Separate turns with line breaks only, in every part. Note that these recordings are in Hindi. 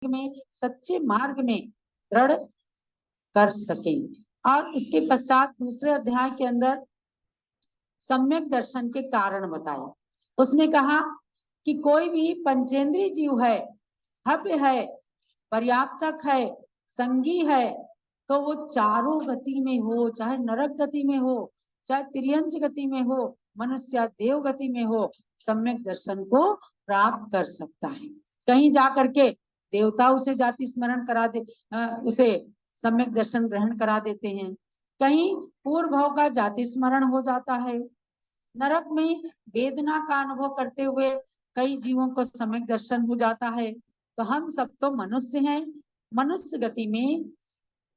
में, सच्चे मार्ग में दृढ़ कर सके। और उसके पश्चात दूसरे अध्याय के अंदर सम्यक दर्शन के कारण बताए। उसमें कहा कि कोई भी पंचेंद्रिय जीव है, हव्य है, पर्याप्तक है, संगी है, तो वो चारों गति में हो, चाहे नरक गति में हो, चाहे तिर्यंच गति में हो, मनुष्य देव गति में हो, सम्यक दर्शन को प्राप्त कर सकता है। कहीं जा करके देवता उसे जाति स्मरण करा दे, उसे सम्यक दर्शन ग्रहण करा देते हैं। कहीं पूर्व भाव का जाति स्मरण हो जाता है। नरक में वेदना का अनुभव करते हुए कई जीवों को सम्यक दर्शन हो जाता है। तो हम सब तो मनुष्य हैं। मनुष्य गति में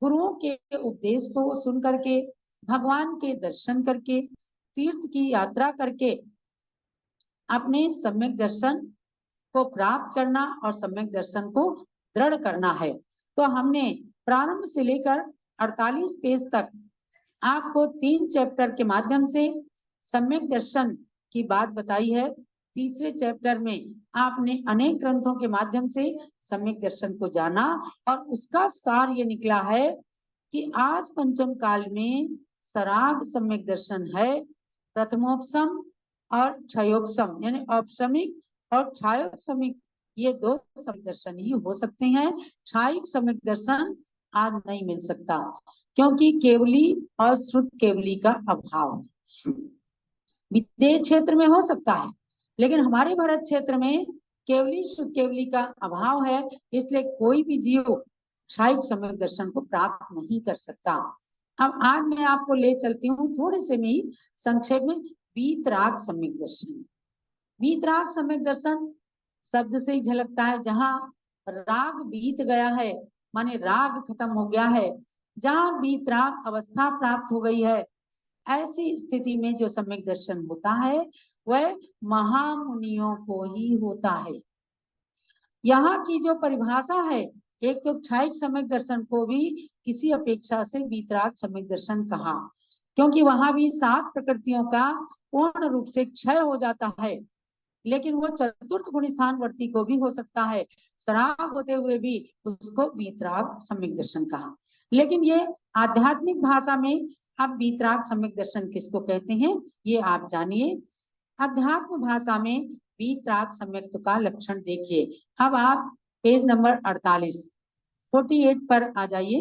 गुरुओं के उपदेश को सुन करके, भगवान के दर्शन करके, तीर्थ की यात्रा करके अपने सम्यक दर्शन को प्राप्त करना और सम्यक दर्शन को दृढ़ करना है। तो हमने प्रारंभ से लेकर 48 पेज तक आपको 3 चैप्टर के माध्यम से सम्यक दर्शन की बात बताई है। तीसरे चैप्टर में आपने अनेक ग्रंथों के माध्यम से सम्यक दर्शन को जाना और उसका सार ये निकला है कि आज पंचम काल में सराग सम्यक दर्शन है। प्रथमोपसम और क्षयोपसम यानी औपसमिक और क्षयोपसमिक, ये 2 सम्यक दर्शन ही हो सकते हैं। क्षायिक सम्यक दर्शन आज नहीं मिल सकता, क्योंकि केवली और श्रुत केवली का अभाव है। विदेश क्षेत्र में हो सकता है, लेकिन हमारे भारत क्षेत्र में केवली श्रुत केवली का अभाव है, इसलिए कोई भी जीव क्षायिक सम्यक दर्शन को प्राप्त नहीं कर सकता। अब आज मैं आपको ले चलती हूँ थोड़े से भी संक्षेप में वीतराग सम्यक दर्शन। वीतराग सम्यक दर्शन शब्द से ही झलकता है। जहाँ राग बीत गया है, माने राग खत्म हो गया है, जहाँ वीतराग अवस्था प्राप्त हो गई है, ऐसी स्थिति में जो सम्यक दर्शन होता है वह महामुनियों को ही होता है। यहाँ की जो परिभाषा है, एक तो क्षायिक सम्यक दर्शन को भी किसी अपेक्षा से वीतराग सम्यक दर्शन कहा, क्योंकि वहां भी 7 प्रकृतियों का पूर्ण रूप से क्षय हो जाता है। लेकिन वो चतुर्थ गुण स्थान वर्ती को भी हो सकता है, सराग होते हुए भी उसको वीतराग सम्यक दर्शन कहा। लेकिन ये आध्यात्मिक भाषा में अब वीतराग सम्यक दर्शन किसको कहते हैं ये आप जानिए। अध्यात्म भाषा में वीतराग सम्यक का लक्षण देखिए। अब आप पेज नंबर 48 पर आ जाइए।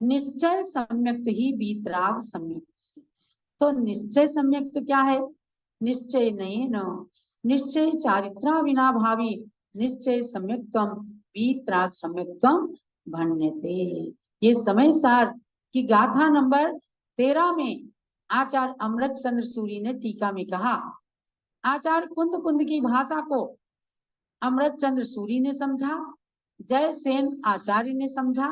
निश्चय सम्यक ही वीतराग सम्यक। तो निश्चय सम्यक क्या है? निश्चय नहीं न निश्चय चारित्रा विना भावी निश्चय सम्यक्त्वम वीतराग सम्यक्त्वम भन्यते। ये समय सार की गाथा नंबर 13 में आचार्य अमृत चंद्र सूरी ने टीका में कहा। आचार्य कुंद कुंद की भाषा को अमृत चंद्र सूरी ने समझा, जय सेन आचार्य ने समझा।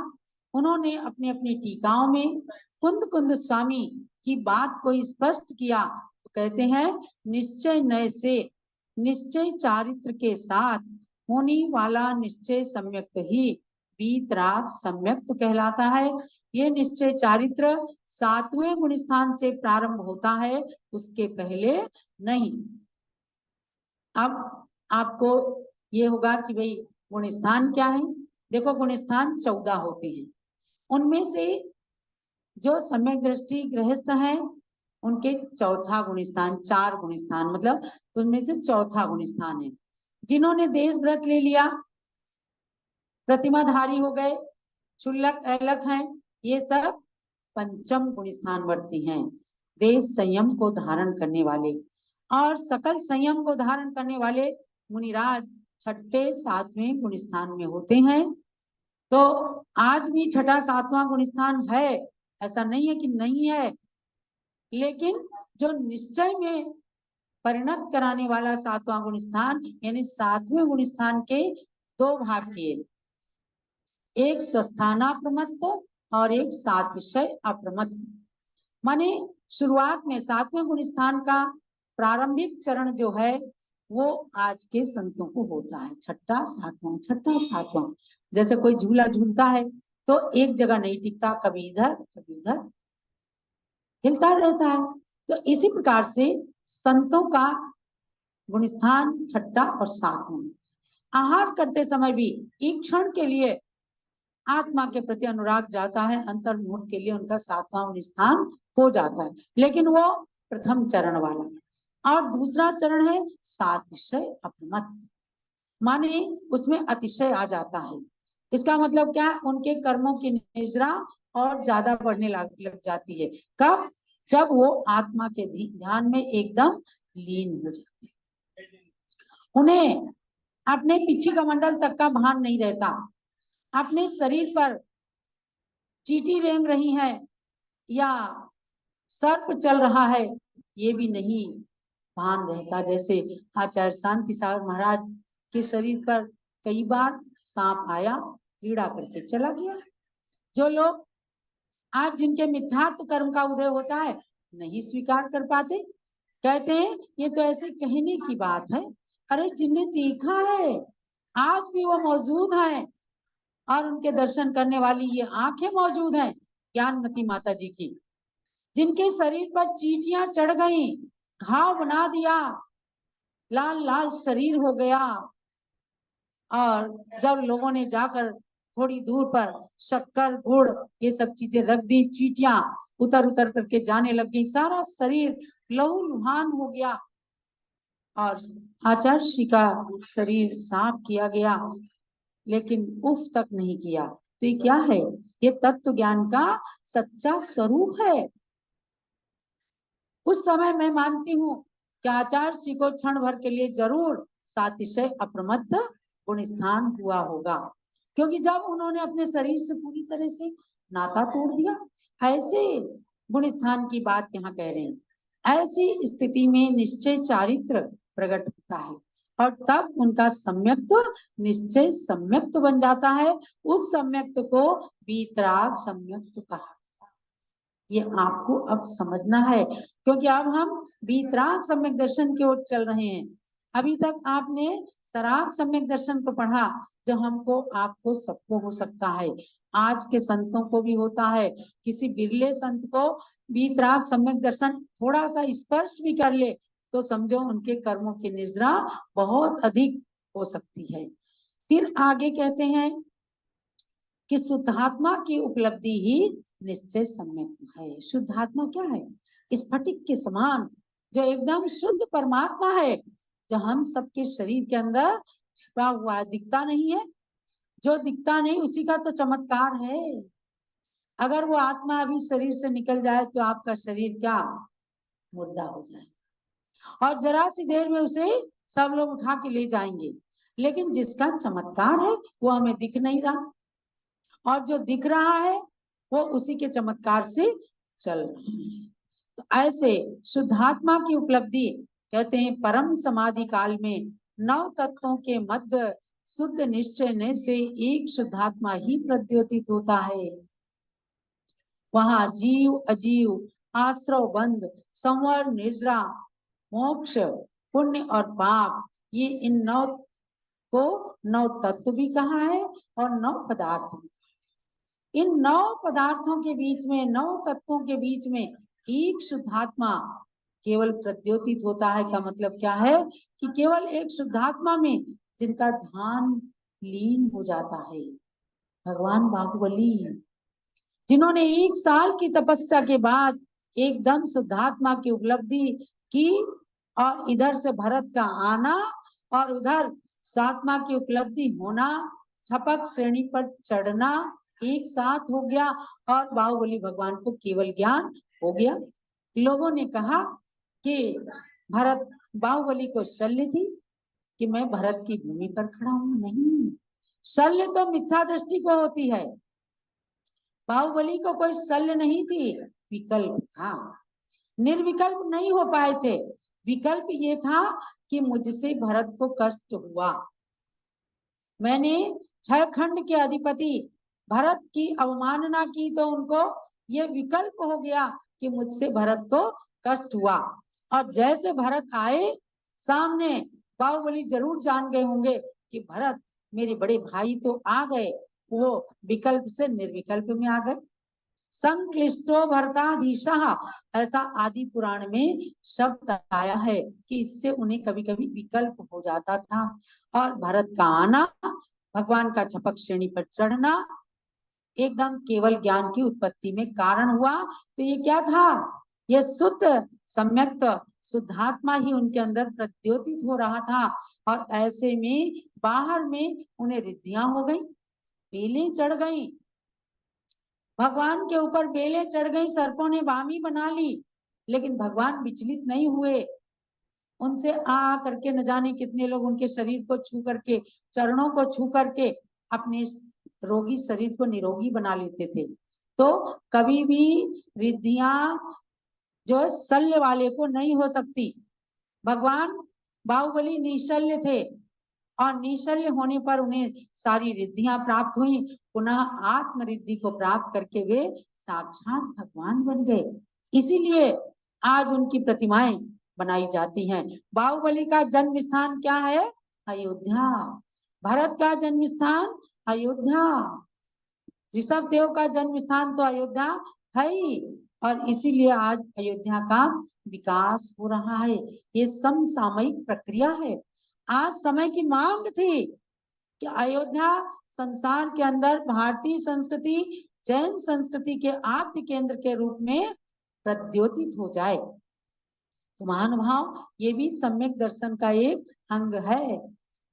उन्होंने अपनी अपनी टीकाओं में कुंद कुंद स्वामी की बात को स्पष्ट किया। तो कहते हैं निश्चय नय से निश्चय चारित्र के साथ होने वाला निश्चय सम्यक्त ही वीतराग सम्यक्त कहलाता है। ये निश्चय चारित्र 7वें गुण स्थान से प्रारंभ होता है, उसके पहले नहीं। अब आपको ये होगा कि भाई गुण स्थान क्या है। देखो गुण स्थान 14 होते हैं, उनमें से जो सम्यक दृष्टि गृहस्थ है उनके चौथा गुण स्थान, 4 गुण स्थान मतलब उनमें से चौथा गुण स्थान है। जिन्होंने देश व्रत ले लिया, प्रतिमाधारी हो गए, क्षुल्लक ऐलक हैं, ये सब पंचम गुण स्थान वर्ती हैं। देश संयम को धारण करने वाले और सकल संयम को धारण करने वाले मुनिराज 6ठे 7वें गुण स्थान में होते हैं। तो आज भी 6ठा 7वां गुण स्थान है, ऐसा नहीं है कि नहीं है, लेकिन जो निश्चय में परिणत कराने वाला 7वां गुण स्थान यानी 7वें गुण स्थान के 2 भाग किए, एक स्वस्थानाप्रमत्त और एक सातिशय अप्रमत्त। माने शुरुआत में 7वें गुण स्थान का प्रारंभिक चरण जो है वो आज के संतों को होता है 6ठा 7वां 6ठा 7वां। जैसे कोई झूला झूलता है तो एक जगह नहीं टिकता, कभी इधर हिलता रहता है। तो इसी प्रकार से संतों का गुण स्थान 6ठा और 7वां। आहार करते समय भी एक क्षण के लिए आत्मा के प्रति अनुराग जाता है, अंतर्मुख के लिए उनका 7वां स्थान हो जाता है। लेकिन वो प्रथम चरण वाला। और दूसरा चरण है सातिशय अप्रमत्त, माने उसमें अतिशय आ जाता है। इसका मतलब क्या है, उनके कर्मों की निजरा और ज्यादा बढ़ने लग जाती है। कब? जब वो आत्मा के ध्यान में एकदम लीन हो जाते हैं। उन्हें अपने पीछे कमंडल तक का भान नहीं रहता, अपने शरीर पर चींटी रेंग रही है या सर्प चल रहा है ये भी नहीं भान रहता। जैसे आचार्य शांति सागर महाराज के शरीर पर कई बार सांप आया, क्रीड़ा करके चला गया। जो लोग आज जिनके मिथ्यात्व कर्म का उदय होता है नहीं स्वीकार कर पाते, कहते हैं ये तो ऐसे कहने की बात है। अरे जिन्हें देखा है आज भी वो मौजूद है और उनके दर्शन करने वाली ये आंखें मौजूद हैं ज्ञानमती माता जी की, जिनके शरीर पर चींटियां चढ़ गई, घाव बना दिया, लाल लाल शरीर हो गया। और जब लोगों ने जाकर थोड़ी दूर पर शक्कर गुड़ ये सब चीजें रख दी, चींटियां उतर उतर करके जाने लग गई, सारा शरीर लहूलुहान हो गया और आचार्य श्री का शरीर साफ किया गया, लेकिन उफ तक नहीं किया। तो ये क्या है? ये तत्व ज्ञान का सच्चा स्वरूप है। उस समय मैं मानती हूँ कि आचार्य जी को क्षण भर के लिए जरूर सातिशय अप्रमत्त गुण स्थान हुआ होगा, क्योंकि जब उन्होंने अपने शरीर से पूरी तरह से नाता तोड़ दिया, ऐसे गुण स्थान की बात यहाँ कह रहे हैं। ऐसी स्थिति में निश्चय चारित्र प्रकट होता है और तब उनका सम्यक्त निश्चय सम्यक्त बन जाता है। उस सम्यक्त को वीतराग सम्यक्त कहा। ये आपको अब समझना है, क्योंकि अब हम वीतराग सम्यक दर्शन की ओर चल रहे हैं। अभी तक आपने सराग सम्यक दर्शन को पढ़ा, जो हमको आपको सबको हो सकता है, आज के संतों को भी होता है। किसी बिरले संत को वीतराग सम्यक दर्शन थोड़ा सा स्पर्श भी कर ले तो समझो उनके कर्मों की निजरा बहुत अधिक हो सकती है। फिर आगे कहते हैं कि शुद्धात्मा की उपलब्धि ही निश्चय सम्यक है। शुद्धात्मा क्या है? स्फटिक के समान जो एकदम शुद्ध परमात्मा है, जो हम सबके शरीर के अंदर छिपा हुआ है, दिखता नहीं है। जो दिखता नहीं उसी का तो चमत्कार है। अगर वो आत्मा अभी शरीर से निकल जाए तो आपका शरीर क्या मुर्दा हो जाए और जरा सी देर में उसे सब लोग उठा के ले जाएंगे। लेकिन जिसका चमत्कार है वो हमें दिख नहीं रहा, और जो दिख रहा है वो उसी के चमत्कार से चल रहा है। तो ऐसे शुद्धात्मा की उपलब्धि कहते हैं परम समाधि काल में 9 तत्वों के मध्य शुद्ध निश्चय से एक शुद्धात्मा ही प्रद्योतित होता है। वहां जीव अजीव, आश्रव बंध, संवर निजरा, मोक्ष, पुण्य और पाप, ये इन 9 को 9 तत्व भी कहा है और 9 पदार्थ भी। इन 9 पदार्थों के बीच में, 9 तत्वों के बीच में एक शुद्धात्मा केवल प्रद्योतित होता है। का मतलब क्या है कि केवल एक शुद्धात्मा में जिनका ध्यान लीन हो जाता है। भगवान बाहुबली जिन्होंने 1 साल की तपस्या के बाद एकदम शुद्धात्मा की उपलब्धि की, और इधर से भरत का आना और उधर सात्मा की उपलब्धि होना, छपक श्रेणी पर चढ़ना एक साथ हो गया और बाहुबली भगवान को केवल ज्ञान हो गया। लोगों ने कहा कि भरत, बाहुबली को शल्य थी कि मैं भरत की भूमि पर खड़ा हूं। नहीं, शल्य तो मिथ्या दृष्टि को होती है। बाहुबली को कोई शल्य नहीं थी, विकल्प था। निर्विकल्प नहीं हो पाए थे। विकल्प ये था कि मुझसे भरत को कष्ट हुआ, मैंने 6 खंड के अधिपति भरत की अवमानना की, तो उनको ये विकल्प हो गया कि मुझसे भरत को कष्ट हुआ। और जैसे भरत आए सामने, बाहुबली जरूर जान गए होंगे कि भरत मेरे बड़े भाई तो आ गए, वो विकल्प से निर्विकल्प में आ गए। संक्लिष्टो भरताधीशः, ऐसा आदि पुराण में शब्द आया है कि इससे उन्हें कभी कभी विकल्प हो जाता था। और भरत का आना, भगवान का छपक श्रेणी पर चढ़ना एकदम केवल ज्ञान की उत्पत्ति में कारण हुआ। तो ये क्या था? ये शुद्ध सम्यक्त शुद्धात्मा ही उनके अंदर प्रद्योतित हो रहा था। और ऐसे में बाहर में उन्हें रिद्धियां हो गई, बेलें चढ़ गई, भगवान के ऊपर बेलें चढ़ गई, सर्पों ने वामी बना ली, लेकिन भगवान विचलित नहीं हुए। उनसे आ करके न जाने कितने लोग उनके शरीर को छू करके, चरणों को छू करके अपने रोगी शरीर को निरोगी बना लेते थे। तो कभी भी रिद्धियां जो शल्य वाले को नहीं हो सकती। भगवान बाहुबली निशल्य थे और निशल्य होने पर उन्हें सारी रिद्धियां प्राप्त हुई। पुनः आत्म रिद्धि को प्राप्त करके वे साक्षात भगवान बन गए। इसीलिए आज उनकी प्रतिमाएं बनाई जाती हैं। बाहुबली का जन्म स्थान क्या है? अयोध्या। भरत का जन्म स्थान अयोध्या। ऋषभ देव का जन्म स्थान तो अयोध्या है ही। और इसीलिए आज अयोध्या का विकास हो रहा है। ये समसामयिक प्रक्रिया है। आज समय की मांग थी कि अयोध्या संसार के अंदर भारतीय संस्कृति, जैन संस्कृति के आद्य केंद्र के रूप में प्रद्योतित हो जाए। तो महानुभाव, ये भी सम्यक दर्शन का एक अंग है।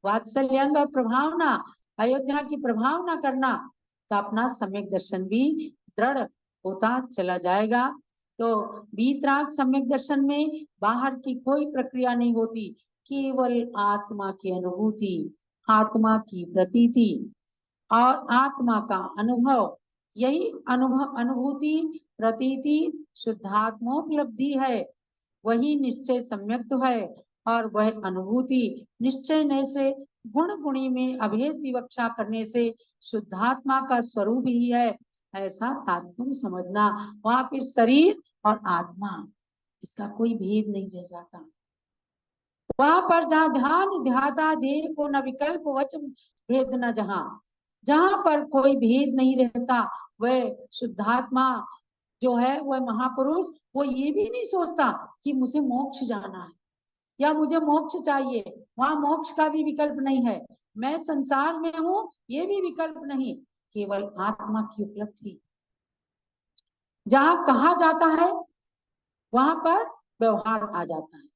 वात्सल्यंग और प्रभावना, अयोध्या की प्रभावना करना, तो अपना सम्यक दर्शन भी दृढ़ होता चला जाएगा। तो वीतराग सम्यक दर्शन में बाहर की कोई प्रक्रिया नहीं होती, केवल आत्मा की अनुभूति, आत्मा की प्रतीति और आत्मा का अनुभव। यही अनुभूति, प्रतीति शुद्धात्मोपलब्धि है। वही निश्चय सम्यक्त है। और वह अनुभूति निश्चय से गुण गुणी में अभेद विवक्षा करने से शुद्धात्मा का स्वरूप ही है, ऐसा तात्पर्य समझना। वहां फिर शरीर और आत्मा, इसका कोई भेद नहीं रह जाता। वहां पर जहाँ ध्यान ध्याता देह को न विकल्प वच भेद न, जहाँ पर कोई भेद नहीं रहता, वह शुद्धात्मा जो है, वह महापुरुष, वो ये भी नहीं सोचता कि मुझे मोक्ष जाना है या मुझे मोक्ष चाहिए। वहां मोक्ष का भी विकल्प नहीं है। मैं संसार में हूँ, ये भी विकल्प नहीं, केवल आत्मा की उपलब्धि। जहाँ कहा जाता है वहां पर व्यवहार आ जाता है,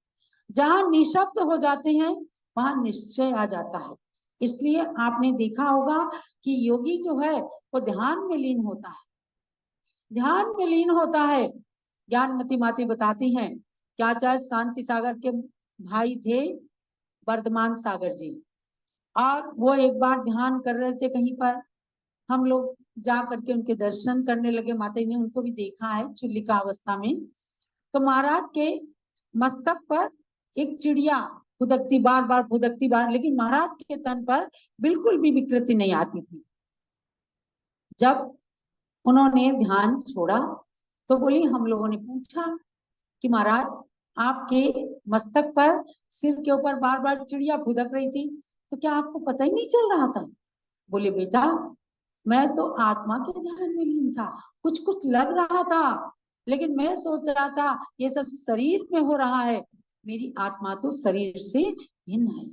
जहाँ निशब्द हो जाते हैं वहां निश्चय आ जाता है। इसलिए आपने देखा होगा कि योगी जो है वो ध्यान में लीन होता है, ध्यान में लीन होता है। ज्ञानमती माते बताती हैं कि आचार्य शांति सागर के भाई थे वर्धमान सागर जी, और वो एक बार ध्यान कर रहे थे कहीं पर। हम लोग जा करके उनके दर्शन करने लगे। माता जी ने उनको भी देखा है चुल्लिका अवस्था में। तो महाराज के मस्तक पर एक चिड़िया फुदकती, बार बार फुदकती, बार, लेकिन महाराज के तन पर बिल्कुल भी विकृति नहीं आती थी। जब उन्होंने ध्यान छोड़ा तो बोली, हम लोगों ने पूछा कि महाराज आपके मस्तक पर, सिर के ऊपर बार बार चिड़िया फुदक रही थी, तो क्या आपको पता ही नहीं चल रहा था? बोले, बेटा मैं तो आत्मा के ध्यान में लीन था, कुछ कुछ लग रहा था, लेकिन मैं सोच रहा था ये सब शरीर में हो रहा है, मेरी आत्मा तो शरीर से भिन्न है।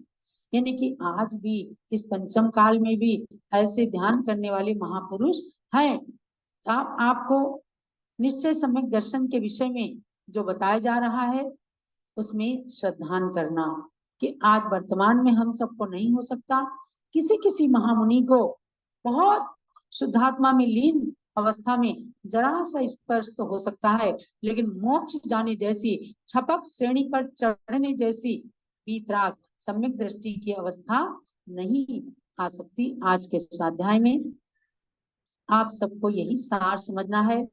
यानी कि आज भी इस पंचम काल में भी ऐसे ध्यान करने वाले महापुरुष हैं। आपको निश्चय सम्यक दर्शन के विषय में जो बताया जा रहा है उसमें श्रद्धान करना कि आज वर्तमान में हम सबको नहीं हो सकता। किसी किसी महामुनि को बहुत शुद्धात्मा में लीन अवस्था में जरा सा स्पर्श तो हो सकता है, लेकिन मोक्ष जाने जैसी, छपक श्रेणी पर चढ़ने जैसी वीतराग सम्यक दृष्टि की अवस्था नहीं आ सकती। आज के स्वाध्याय में आप सबको यही सार समझना है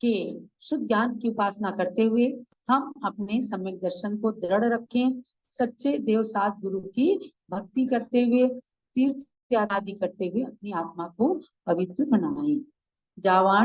कि शुद्ध ज्ञान की उपासना करते हुए हम अपने सम्यक दर्शन को दृढ़ रखें, सच्चे देवसात गुरु की भक्ति करते हुए, तीर्थ आदि करते हुए अपनी आत्मा को पवित्र बनाएं। जावान